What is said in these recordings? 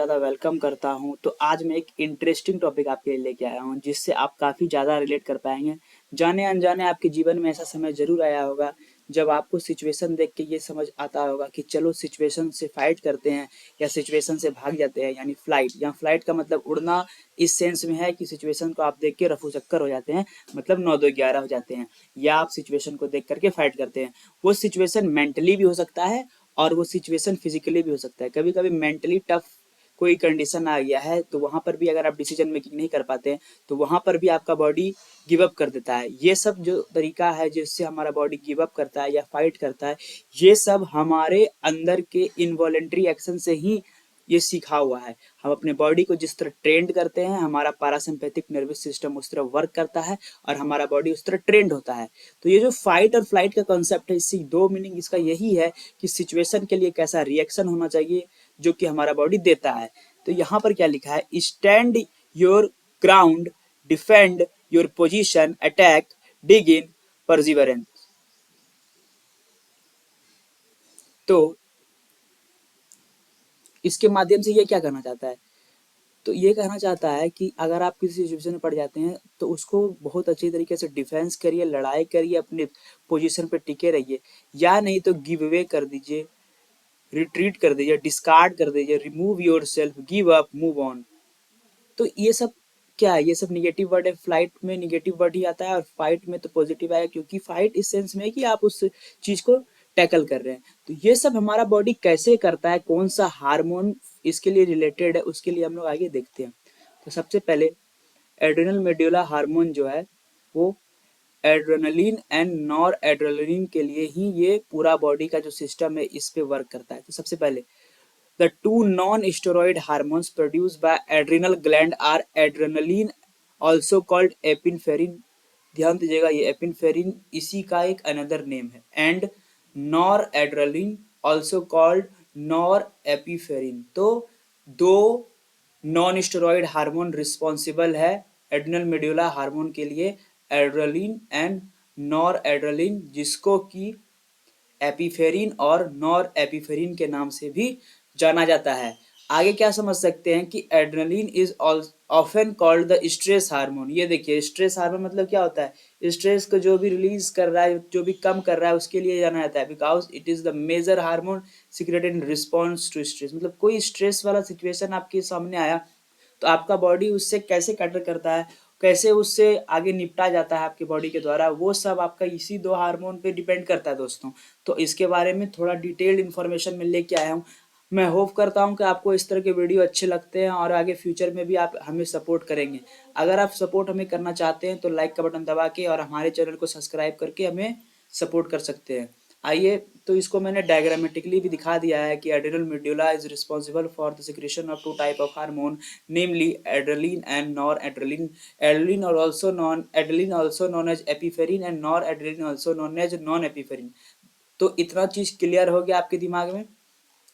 ज़्यादा वेलकम करता हूं। तो आज मैं एक इंटरेस्टिंग टॉपिक आपके लिए लेके आया हूं जिससे आप काफ़ी ज़्यादा रिलेट कर पाएंगे। जाने अनजाने आपके जीवन में ऐसा समय ज़रूर आया होगा जब आपको सिचुएशन देख के ये समझ आता होगा कि चलो सिचुएशन से फाइट करते हैं या सिचुएशन से भाग जाते हैं, यानी फ्लाइट। या फ्लाइट का मतलब उड़ना इस सेंस में है कि सिचुएशन को आप देख के रफू चक्कर हो जाते हैं, मतलब 9-2-11 हो जाते हैं, या आप सिचुएशन को देख करके फाइट करते हैं। वो सिचुएशन मेंटली भी हो सकता है और वो सिचुएशन फिजिकली भी हो सकता है। कभी कभी मेंटली टफ कोई कंडीशन आ गया है तो वहां पर भी अगर आप डिसीजन मेकिंग नहीं कर पाते हैं तो वहां पर भी आपका बॉडी गिव अप कर देता है। ये सब जो तरीका है जिससे हमारा बॉडी गिव अप करता है या फाइट करता है, ये सब हमारे अंदर के इनवॉलेंट्री एक्शन से ही ये सीखा हुआ है। हम अपने बॉडी को जिस तरह ट्रेंड करते हैं, हमारा पैरासिम्पैथिक नर्वस सिस्टम उस तरह वर्क करता है और हमारा बॉडी उस तरह ट्रेंड होता है। तो ये जो फाइट और फ्लाइट का कॉन्सेप्ट है, इसकी दो मीनिंग इसका यही है कि सिचुएशन के लिए कैसा रिएक्शन होना चाहिए जो कि हमारा बॉडी देता है। तो यहाँ पर क्या लिखा है, stand your ground, defend your position, attack, dig in, perseverance. तो इसके माध्यम से ये क्या कहना चाहता है, तो ये कहना चाहता है कि अगर आप किसी सिचुएशन में पड़ जाते हैं तो उसको बहुत अच्छी तरीके से डिफेंस करिए, लड़ाई करिए, अपने पोजीशन पे टिके रहिए, या नहीं तो गिव अवे कर दीजिए, रिट्रीट कर दीजिए, डिस्कार्ड कर दीजिए, remove your self, give up, move on. तो ये सब क्या है, ये सब निगेटिव वर्ड है। फ्लाइट में निगेटिव वर्ड ही आता है और फाइट में तो पॉजिटिव आएगा, क्योंकि फाइट इस सेंस में है कि आप उस चीज को टैकल कर रहे हैं। तो ये सब हमारा बॉडी कैसे करता है, कौन सा हार्मोन इसके लिए रिलेटेड है, उसके लिए हम लोग आगे देखते हैं। तो सबसे पहले एड्रेनल मेड्यूला हार्मोन जो है वो एड्रेनलिन एंड नॉर एड्रेनलिन के लिए ही ये पूरा बॉडी का जो सिस्टम है इस पे वर्क करता है। तो सबसे पहले the two non-steroid hormones produced by adrenal gland are adrenaline, also called epinephrine। ध्यान दीजिएगा, ये एपिनफ्रेरिन इसी का एक अनदर नेम है। And noradrenaline, also called norepinephrine. तो दो नॉन स्टेरॉइड हार्मोन रिस्पॉन्सिबल है एड्रेनल मेड्यूला हार्मोन के लिए, एड्रेनलिन एंड नॉर एड्रेनलिन, जिसको कि एपिफेरिन और नॉर एपिफेरिन के नाम से भी जाना जाता है। आगे क्या समझ सकते हैं कि adrenaline is often called the stress hormone. ये देखिए, स्ट्रेस हार्मोन मतलब क्या होता है, स्ट्रेस को जो भी रिलीज कर रहा है, जो भी कम कर रहा है, उसके लिए जाना जाता है। Because it is the major hormone secreted in response to stress. मतलब कोई स्ट्रेस वाला सिचुएशन आपके सामने आया तो आपका बॉडी उससे कैसे कैटर करता है, कैसे उससे आगे निपटा जाता है आपके बॉडी के द्वारा, वो सब आपका इसी दो हार्मोन पे डिपेंड करता है दोस्तों। तो इसके बारे में थोड़ा डिटेल्ड इन्फॉर्मेशन मैं लेके आया हूँ। मैं होप करता हूँ कि आपको इस तरह के वीडियो अच्छे लगते हैं और आगे फ्यूचर में भी आप हमें सपोर्ट करेंगे। अगर आप सपोर्ट हमें करना चाहते हैं तो लाइक का बटन दबा के और हमारे चैनल को सब्सक्राइब करके हमें सपोर्ट कर सकते हैं। आइए, तो इसको मैंने डायग्रामेटिकली भी दिखा दिया है कि adrenal medulla is responsible for the secretion of two type of hormone, namely adrenaline and noradrenaline। Adrenaline or also non adrenaline also known as epinephrine and noradrenaline also known as non-epinephrine। तो इतना चीज clear हो गया आपके दिमाग में।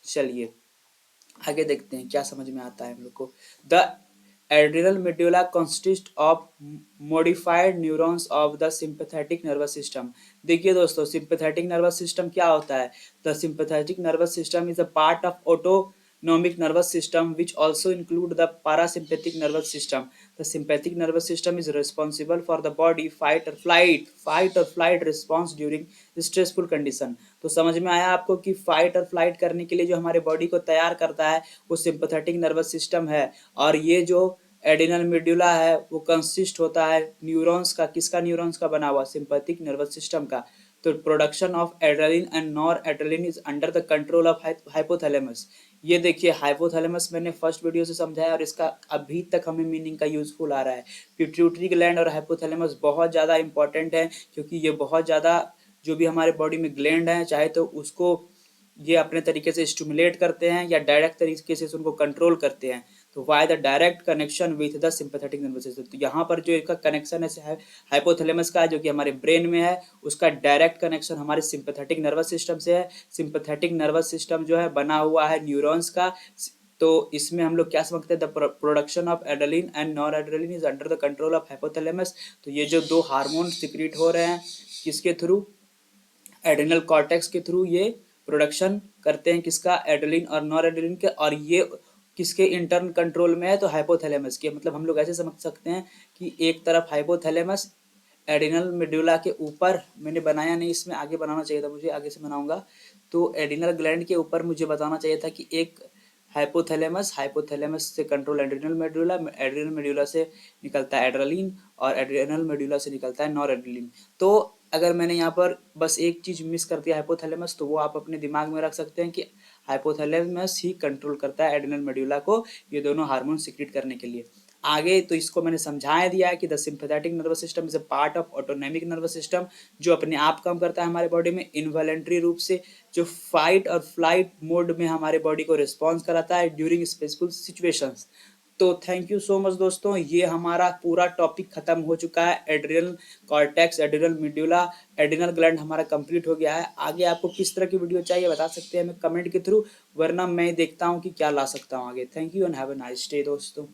चलिए आगे देखते हैं क्या समझ में आता है हम लोग को। The adrenal medulla consist of modified neurons of the sympathetic nervous system. देखिए दोस्तों, सिंपैथेटिक नर्वस सिस्टम क्या होता है। The sympathetic nervous system is a part of autonomic nervous system which also include the parasympathetic nervous system। the sympathetic nervous system is responsible for the body fight or flight response during stressful condition। तो समझ में आया आपको कि fight और flight करने के लिए जो हमारे बॉडी को तैयार करता है वो सिंपैथेटिक नर्वस सिस्टम है। और ये जो एड्रेनल मेड्यूला है वो कंसिस्ट होता है न्यूरॉन्स का। किसका न्यूरॉन्स का बना हुआ, सिंपैथिक नर्वस सिस्टम का। तो production of adrenaline and nor adrenaline is under the control of hypothalamus. ये देखिए, हाइपोथैलेमस मैंने फर्स्ट वीडियो से समझाया और इसका अभी तक हमें मीनिंग का यूजफुल आ रहा है। पिट्यूटरी ग्लैंड और हाइपोथैलेमस बहुत ज़्यादा इंपॉर्टेंट है, क्योंकि ये बहुत ज़्यादा जो भी हमारे बॉडी में ग्लैंड है, चाहे तो उसको ये अपने तरीके से स्टिमुलेट करते हैं या डायरेक्ट तरीके से उनको कंट्रोल करते हैं। तो why the direct connection with the sympathetic nervous system. तो यहाँ पर जो इसका कनेक्शन है हाइपोथैलेमस का, जो कि हमारे ब्रेन में है, उसका डायरेक्ट कनेक्शन हमारे सिंपैथेटिक नर्वस सिस्टम से है। सिंपैथेटिक नर्वस सिस्टम जो है बना हुआ है न्यूरॉन्स का। तो इसमें हम लोग क्या समझते हैं, the production of adrenaline and nor adrenaline is under the control of hypothalamus. तो ये जो दो हार्मोन सिक्रीट हो रहे हैं किसके थ्रू, एड्रेनल कॉर्टेक्स के थ्रू ये प्रोडक्शन करते हैं, किसका, एड्रेनलिन और नॉर एड्रेनलिन के। और ये किसके इंटर्न कंट्रोल में है, तो हाइपोथैलेमस के। मतलब हम लोग ऐसे समझ सकते हैं कि एक तरफ हाइपोथैलेमस एडिनल मेडुला के ऊपर, मैंने बनाया नहीं, इसमें आगे बनाना चाहिए था मुझे, आगे से बनाऊंगा। तो एडिनल ग्लैंड के ऊपर मुझे बताना चाहिए था कि एक हाइपोथैलेमस, हाइपोथैलेमस से control adrenal medulla, adrenal medulla से निकलता है एड्रेनलिन, और एड्रिनल मेडुला से निकलता है नॉरएड्रेनलिन। तो अगर मैंने यहाँ पर बस एक चीज मिस कर दिया हाइपोथैलेमस, तो वो आप अपने दिमाग में रख सकते हैं कि हाइपोथैलेमस ही कंट्रोल करता है एड्रिनल मेडुला को, ये दोनों हार्मोन सिक्रीट करने के लिए। आगे तो इसको मैंने समझा दिया है कि the sympathetic nervous system is a part of autonomic nervous system, जो अपने आप काम करता है हमारे बॉडी में इनवॉलेंटरी रूप से, जो फाइट और फ्लाइट मोड में हमारे बॉडी को रिस्पॉन्स कराता है ड्यूरिंग स्पेसिफिक सिचुएशंस। तो थैंक यू सो मच दोस्तों, ये हमारा पूरा टॉपिक खत्म हो चुका है। Adrenal cortex, adrenal medulla, adrenal gland हमारा कंप्लीट हो गया है। आगे आपको किस तरह की वीडियो चाहिए बता सकते हैं हमें कमेंट के थ्रू, वरना मैं देखता हूँ कि क्या ला सकता हूँ आगे। Thank you and have a nice day दोस्तों।